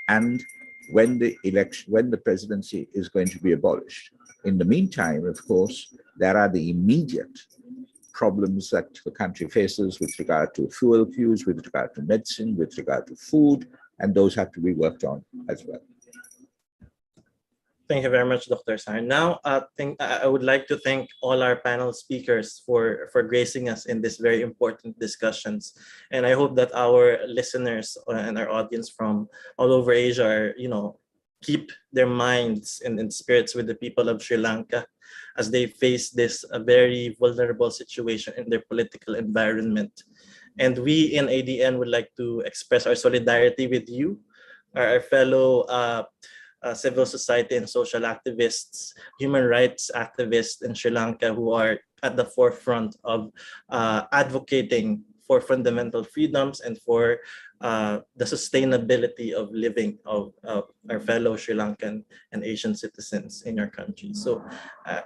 and when the presidency is going to be abolished. In the meantime, of course, there are the immediate problems that the country faces with regard to fuel queues, with regard to medicine, with regard to food, and those have to be worked on as well. Thank you very much, Dr. Sar. Now, I would like to thank all our panel speakers for gracing us in this very important discussions. And I hope that our listeners and our audience from all over Asia are, keep their minds and spirits with the people of Sri Lanka as they face this very vulnerable situation in their political environment. And we in ADN would like to express our solidarity with you, our fellow civil society and social activists, human rights activists in Sri Lanka who are at the forefront of advocating for fundamental freedoms and for the sustainability of living of our fellow Sri Lankan and Asian citizens in your country. So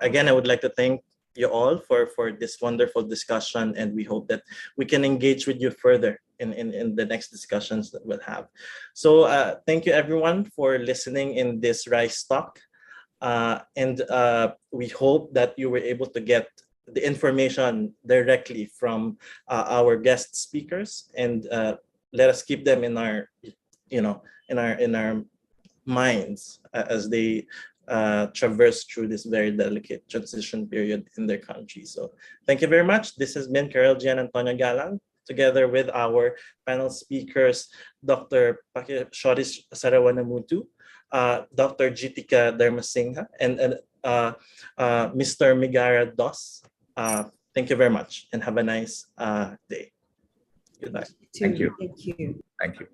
again, I would like to thank you all for this wonderful discussion, and we hope that we can engage with you further in the next discussions that we'll have. So thank you everyone for listening in this RISETalk, and we hope that you were able to get the information directly from our guest speakers, and let us keep them in our in our minds as they traverse through this very delicate transition period in their country. So thank you very much. This has been Carol Gian Antonio Galang, together with our panel speakers, Dr. Shoris Sarawanamutu, Dr. Jitika Dharmasingha, and Mr. Migara Dos. Thank you very much and have a nice day. Goodbye. Thank you. Thank you. Thank you.